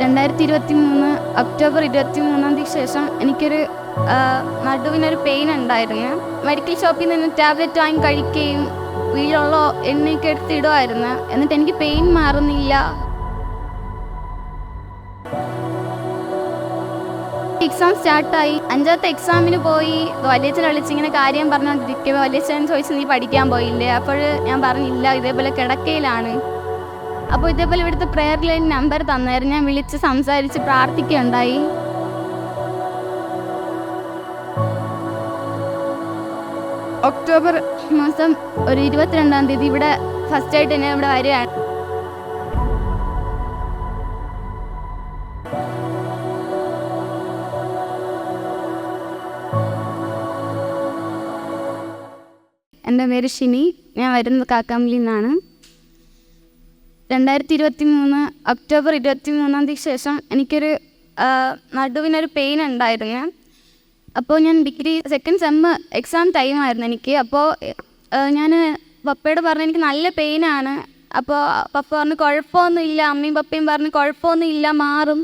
2023 October 23 ശേഷം എനിക്കൊരു നടുവിനൊരു pain ഉണ്ടായിരുന്നു. മെഡിക്കൽ ഷോപ്പിൽ നിന്ന് ടാബ്ലറ്റ് വാങ്ങി കഴിക്കുകയും വീട്ടിലുള്ള എണ്ണയൊക്കെ എടുത്തിടുമായിരുന്നു. എന്നിട്ട് എനിക്ക് പെയിൻ മാറുന്നില്ല. എക്സാം സ്റ്റാർട്ടായി. 5ാമത്തെ എക്സാമിന് പോയി. വലിയച്ഛൻ വിളിച്ചിങ്ങനെ കാര്യം പറഞ്ഞുകൊണ്ടിരിക്കുമ്പോൾ വലിയച്ഛൻ ചോദിച്ചു, നീ പഠിക്കാൻ പോയില്ലേ? അപ്പോൾ ഞാൻ പറഞ്ഞില്ല, ഇതേപോലെ കിടക്കയിലാണ്. അപ്പോൾ ഇതേപോലെ ഇവിടുത്തെ പ്രെയർ ലൈൻ നമ്പർ തന്നായിരുന്നു. ഞാൻ വിളിച്ച് സംസാരിച്ച് പ്രാർത്ഥിക്കുകയുണ്ടായി. ഒക്ടോബർ മാസം ഒരു 22-ാം തീയതി ഇവിടെ ഫസ്റ്റായിട്ട് ഞാൻ ഇവിടെ വരികയാണ്. എൻ്റെ പേര് ഷിനി. ഞാൻ വരുന്നത് കാക്കാമ്പള്ളിയിൽ നിന്നാണ്. 2023 ഒക്ടോബർ 23 ശേഷം എനിക്കൊരു നടുവിനൊരു പെയിൻ ഉണ്ടായിരുന്നു. അപ്പോൾ ഞാൻ ഡിഗ്രി സെക്കൻഡ് സെമ്മ് എക്സാം ടൈമായിരുന്നു എനിക്ക്. അപ്പോൾ ഞാൻ പപ്പയോട് പറഞ്ഞു എനിക്ക് നല്ല പെയിനാണ്. അപ്പോൾ പപ്പ പറഞ്ഞു കുഴപ്പമൊന്നുമില്ല, അമ്മയും പപ്പയും പറഞ്ഞു കുഴപ്പമൊന്നുമില്ല, മാറും.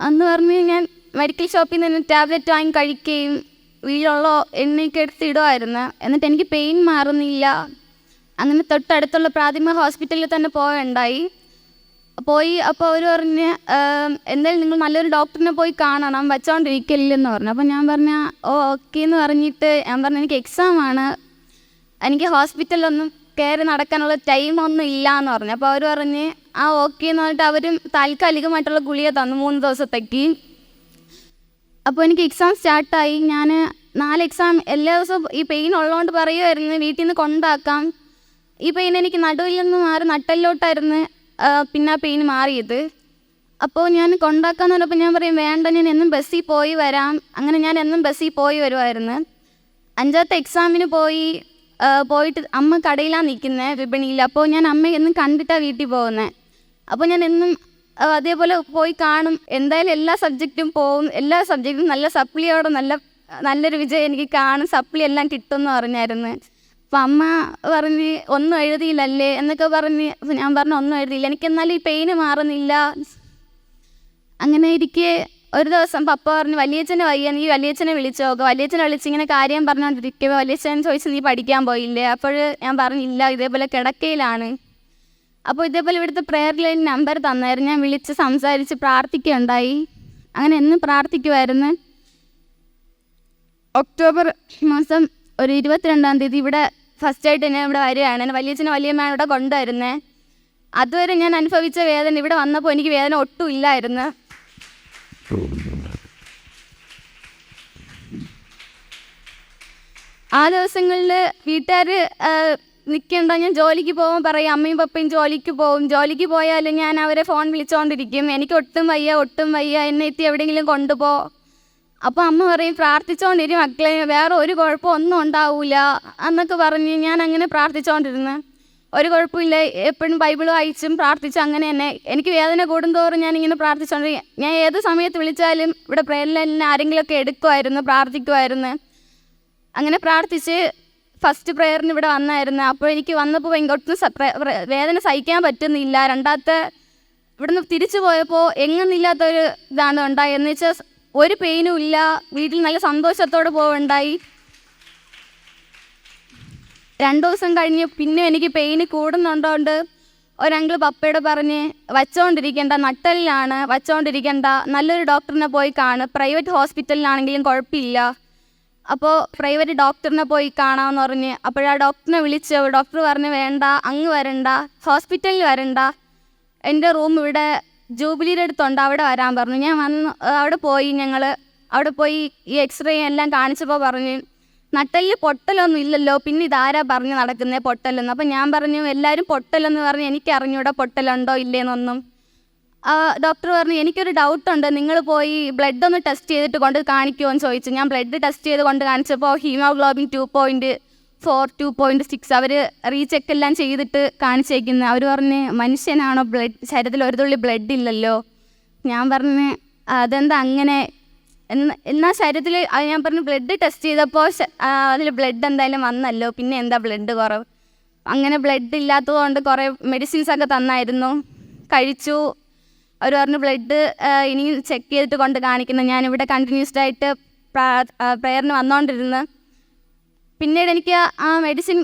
അന്ന് പറഞ്ഞ് ഞാൻ മെഡിക്കൽ ഷോപ്പിൽ നിന്ന് ടാബ്ലറ്റ് വാങ്ങി കഴിക്കുകയും വീട്ടിലുള്ള എണ്ണയൊക്കെ എടുത്തിടുമായിരുന്നു. എന്നിട്ട് എനിക്ക് പെയിൻ മാറുന്നില്ല. അങ്ങനെ തൊട്ടടുത്തുള്ള പ്രാഥമിക ഹോസ്പിറ്റലിൽ തന്നെ പോയി. അപ്പോൾ അവർ പറഞ്ഞ് എന്തായാലും നിങ്ങൾ നല്ലൊരു ഡോക്ടറിനെ പോയി കാണണം, വച്ചുകൊണ്ടിരിക്കില്ലെന്ന് പറഞ്ഞു. അപ്പോൾ ഞാൻ പറഞ്ഞ ഓക്കെ എന്ന് പറഞ്ഞിട്ട് ഞാൻ പറഞ്ഞു എനിക്ക് എക്സാമാണ്, എനിക്ക് ഹോസ്പിറ്റലിലൊന്നും കയറി നടക്കാനുള്ള ടൈമൊന്നും ഇല്ല എന്ന് പറഞ്ഞു. അപ്പോൾ അവർ പറഞ്ഞ് ഓക്കെ എന്ന് പറഞ്ഞിട്ട് അവരും താൽക്കാലികമായിട്ടുള്ള ഗുളിക തന്നു 3 ദിവസത്തേക്ക്. അപ്പോൾ എനിക്ക് എക്സാം സ്റ്റാർട്ടായി. ഞാൻ 4 എക്സാം എല്ലാ ദിവസവും ഈ പെയിൻ ഉള്ളതുകൊണ്ട് പറയുമായിരുന്നു വീട്ടിൽ നിന്ന് കൊണ്ടാക്കാം. ഈ പെയിൻ എനിക്ക് നടുവിൽ നിന്ന് മാറി നട്ടലിലോട്ടായിരുന്നു പിന്നെ ആ പെയിൻ മാറിയത്. അപ്പോൾ ഞാൻ കൊണ്ടാക്കാമെന്ന് പറഞ്ഞപ്പോൾ ഞാൻ പറയും വേണ്ട, ഞാൻ എന്നും ബസ്സിൽ പോയി വരാം. അങ്ങനെ ഞാൻ എന്നും ബസ്സിൽ പോയി വരുമായിരുന്നു. 5ാമത്തെ എക്സാമിന് പോയിട്ട് അമ്മ കടയിലാണ് നിൽക്കുന്നത്, വിപണിയിൽ. അപ്പോൾ ഞാൻ അമ്മ എന്നും കണ്ടിട്ടാണ് വീട്ടിൽ പോകുന്നത്. അപ്പോൾ ഞാൻ എന്നും അതേപോലെ പോയി കാണും. എന്തായാലും എല്ലാ സബ്ജക്റ്റും പോകും, എല്ലാ സബ്ജക്റ്റും നല്ല സപ്ലിയോടെ നല്ലൊരു വിജയം എനിക്ക് കാണും, സപ്ലി എല്ലാം കിട്ടുമെന്ന് പറഞ്ഞായിരുന്നു. അപ്പം അമ്മ പറഞ്ഞ് ഒന്നും എഴുതിയില്ലല്ലേ എന്നൊക്കെ പറഞ്ഞ്. ഞാൻ പറഞ്ഞു ഒന്നും എഴുതിയില്ല, എനിക്കെന്നാലും ഈ പെയിന് മാറുന്നില്ല. അങ്ങനെ ഇരിക്കെ ഒരു ദിവസം പപ്പ പറഞ്ഞു വലിയച്ഛന് വയ്യ, നീ വലിയച്ഛനെ വിളിച്ചു നോക്കുക. വലിയച്ഛനെ വിളിച്ച് ഇങ്ങനെ കാര്യം പറഞ്ഞുകൊണ്ടിരിക്കുമ്പോൾ വലിയച്ഛൻ ചോദിച്ചു, നീ പഠിക്കാൻ പോയില്ലേ? അപ്പോൾ ഞാൻ പറഞ്ഞില്ല, ഇതേപോലെ കിടക്കയിലാണ്. അപ്പോൾ ഇതേപോലെ ഇവിടുത്തെ പ്രെയർ ലൈൻ നമ്പർ തന്നായിരുന്നു. ഞാൻ വിളിച്ച് സംസാരിച്ച് പ്രാർത്ഥിക്കുകയുണ്ടായി. അങ്ങനെ എന്നും പ്രാർത്ഥിക്കുമായിരുന്നു. ഒക്ടോബർ മാസം ഒരു 22-ാം തീയതി ഇവിടെ ഫസ്റ്റായിട്ട് ഞാൻ ഇവിടെ വരികയാണ്. എൻ്റെ വലിയച്ഛനും വലിയമ്മയാണ് ഇവിടെ കൊണ്ടുവരുന്നത്. അതുവരെ ഞാൻ അനുഭവിച്ച വേദന ഇവിടെ വന്നപ്പോൾ എനിക്ക് വേദന ഒട്ടും ഇല്ലായിരുന്നു. ആ ദിവസങ്ങളിൽ വീട്ടുകാർ നിൽക്കണ്ട, ഞാൻ ജോലിക്ക് പോകുമ്പോൾ പറയും അമ്മയും പപ്പയും ജോലിക്ക് പോകും. ജോലിക്ക് പോയാലും ഞാൻ അവരെ ഫോൺ വിളിച്ചുകൊണ്ടിരിക്കും, എനിക്ക് ഒട്ടും വയ്യ, എന്നെ എത്തി എവിടെയെങ്കിലും കൊണ്ടുപോ. അപ്പോൾ അമ്മ പറയും പ്രാർത്ഥിച്ചുകൊണ്ടിരി മക്കളെ, വേറെ ഒരു കുഴപ്പമൊന്നും ഉണ്ടാവില്ല എന്നൊക്കെ പറഞ്ഞ് ഞാൻ അങ്ങനെ പ്രാർത്ഥിച്ചുകൊണ്ടിരുന്നു. ഒരു കുഴപ്പമില്ല, എപ്പോഴും ബൈബിൾ വായിച്ചും പ്രാർത്ഥിച്ചും അങ്ങനെ തന്നെ. എനിക്ക് വേദന കൂടുന്തോറും ഞാനിങ്ങനെ പ്രാർത്ഥിച്ചുകൊണ്ടിരിക്കും. ഞാൻ ഏത് സമയത്ത് വിളിച്ചാലും ഇവിടെ പ്രേയറിലെല്ലാം ആരെങ്കിലുമൊക്കെ എടുക്കുമായിരുന്നു, പ്രാർത്ഥിക്കുമായിരുന്നു. അങ്ങനെ പ്രാർത്ഥിച്ച് ഫസ്റ്റ് പ്രെയറിന് ഇവിടെ വന്നായിരുന്നു. അപ്പോൾ എനിക്ക് വന്നപ്പോൾ ഒട്ടും വേദന സഹിക്കാൻ പറ്റുന്നില്ല. രണ്ടാമത്തെ ഇവിടുന്ന് തിരിച്ചു പോയപ്പോൾ എങ്ങുന്നില്ലാത്തൊരു ഇതാണ് ഉണ്ടായി. എന്ന് വെച്ചാൽ ഒരു പെയിനും ഇല്ല, വീട്ടിൽ നല്ല സന്തോഷത്തോടെ പോവുണ്ടായി. 2 ദിവസം കഴിഞ്ഞ് പിന്നെ എനിക്ക് പെയിന് കൂടുന്നുണ്ടോണ്ട് ഒരങ്കിൾ പപ്പയോട് പറഞ്ഞ് വച്ചുകൊണ്ടിരിക്കേണ്ട, നട്ടലിലാണ് വച്ചുകൊണ്ടിരിക്കേണ്ട, നല്ലൊരു ഡോക്ടറിനെ പോയി കാണും, പ്രൈവറ്റ് ഹോസ്പിറ്റലിലാണെങ്കിലും കുഴപ്പമില്ല. അപ്പോൾ പ്രൈവറ്റ് ഡോക്ടറിനെ പോയി കാണാമെന്ന് പറഞ്ഞ്. അപ്പോഴാ ഡോക്ടറിനെ വിളിച്ച്. ഡോക്ടർ പറഞ്ഞ് വേണ്ട, അങ്ങ് വരണ്ട, ഹോസ്പിറ്റലിൽ വരണ്ട, എൻ്റെ റൂം ഇവിടെ ജൂബിലിയുടെ അടുത്തുണ്ട്, അവിടെ വരാൻ പറഞ്ഞു. ഞാൻ അവിടെ പോയി. ഞങ്ങൾ അവിടെ പോയി ഈ എക്സ്റേ എല്ലാം കാണിച്ചപ്പോൾ പറഞ്ഞു നട്ടലിൽ പൊട്ടലൊന്നും ഇല്ലല്ലോ, പിന്നെ ഇതാരാ പറഞ്ഞ് നടക്കുന്നത് പൊട്ടലെന്ന്. അപ്പം ഞാൻ പറഞ്ഞു എല്ലാവരും പൊട്ടലെന്ന് പറഞ്ഞ് എനിക്കറിഞ്ഞൂടെ പൊട്ടലുണ്ടോ ഇല്ലേന്നൊന്നും. ഡോക്ടർ പറഞ്ഞു എനിക്കൊരു ഡൗട്ടുണ്ട്, നിങ്ങൾ പോയി ബ്ലഡ് ഒന്ന് ടെസ്റ്റ് ചെയ്തിട്ട് കൊണ്ട് കാണിക്കുമോ എന്ന് ചോദിച്ചു. ഞാൻ ബ്ലഡ് ടെസ്റ്റ് ചെയ്ത് കൊണ്ട് കാണിച്ചപ്പോൾ ഹീമോഗ്ലോബിൻ 2.4 2.6 അവർ റീചെക്ക് എല്ലാം ചെയ്തിട്ട് കാണിച്ചേക്കുന്നത്. അവർ പറഞ്ഞ് മനുഷ്യനാണോ, ശരീരത്തിൽ ഒരു തുള്ളി ബ്ലഡ് ഇല്ലല്ലോ. ഞാൻ പറഞ്ഞ് അതെന്താ അങ്ങനെ, എന്നാൽ ശരീരത്തിൽ ഞാൻ പറഞ്ഞു ബ്ലഡ് ടെസ്റ്റ് ചെയ്തപ്പോൾ അതിൽ ബ്ലഡ് എന്തായാലും വന്നല്ലോ, പിന്നെ എന്താ ബ്ലഡ് കുറവ്. അങ്ങനെ ബ്ലഡ് ഇല്ലാത്തതുകൊണ്ട് കുറേ മെഡിസിൻസൊക്കെ തന്നായിരുന്നു, കഴിച്ചു. അവർ പറഞ്ഞു ബ്ലഡ് ഇനിയും ചെക്ക് ചെയ്തിട്ട് കൊണ്ട് കാണിക്കണം. ഞാനിവിടെ കണ്ടിന്യൂസ്ഡ് ആയിട്ട് പ്രയറിന് വന്നുകൊണ്ടിരുന്നു. പിന്നീട് എനിക്ക് ആ മെഡിസിൻ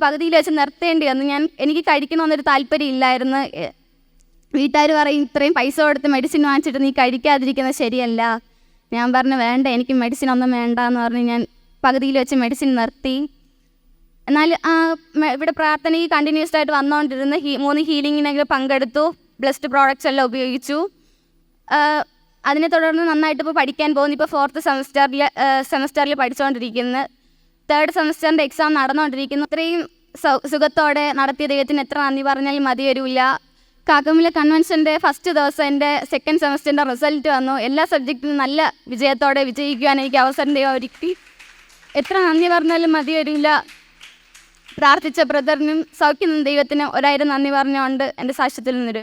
പകുതിയിൽ വെച്ച് നിർത്തേണ്ടി വന്നു. എനിക്ക് കഴിക്കണമെന്നൊരു താല്പര്യം ഇല്ലായിരുന്നു. വീട്ടുകാർ പറയും ഇത്രയും പൈസ കൊടുത്ത് മെഡിസിൻ വാങ്ങിച്ചിട്ട് നീ കഴിക്കാതിരിക്കുന്നത് ശരിയല്ല. ഞാൻ പറഞ്ഞു വേണ്ട, എനിക്ക് മെഡിസിൻ ഒന്നും വേണ്ട എന്ന് പറഞ്ഞ് ഞാൻ പകുതിയിൽ വെച്ച് മെഡിസിൻ നിർത്തി. എന്നാൽ ഇവിടെ പ്രാർത്ഥനയ്ക്ക് കണ്ടിന്യൂസ്ഡ് ആയിട്ട് വന്നുകൊണ്ടിരുന്ന 3 ഹീലിങ്ങിനെങ്കിലും പങ്കെടുത്തു. ബ്ലെസ്ഡ് പ്രോഡക്റ്റ്സ് എല്ലാം ഉപയോഗിച്ചു. അതിനെ തുടർന്ന് നന്നായിട്ട് ഇപ്പോൾ പഠിക്കാൻ പോകുന്നു. ഇപ്പോൾ 4th സെമസ്റ്ററിൽ പഠിച്ചുകൊണ്ടിരിക്കുന്നു. 3rd സെമസ്റ്ററിൻ്റെ എക്സാം നടന്നുകൊണ്ടിരിക്കുന്നു. ഇത്രയും സുഖത്തോടെ നടത്തിയ ദൈവത്തിന് എത്ര നന്ദി പറഞ്ഞാലും മതി വരില്ല. കാക്കമിലെ കൺവെൻഷൻ്റെ ഫസ്റ്റ് ദിവസം എൻ്റെ 2nd സെമസ്റ്ററിൻ്റെ റിസൾട്ട് വന്നു. എല്ലാ സബ്ജക്റ്റിലും നല്ല വിജയത്തോടെ വിജയിക്കുവാൻ എനിക്ക് അവസരം ദൈവം ഒരുക്കി. എത്ര നന്ദി പറഞ്ഞാലും മതി വരില്ല. പ്രാർത്ഥിച്ച ബ്രദറിനും സൗഖ്യം ദൈവത്തിനും 1000 നന്ദി പറഞ്ഞുകൊണ്ട് എൻ്റെ സാക്ഷ്യത്തിൽ നിന്നൊരു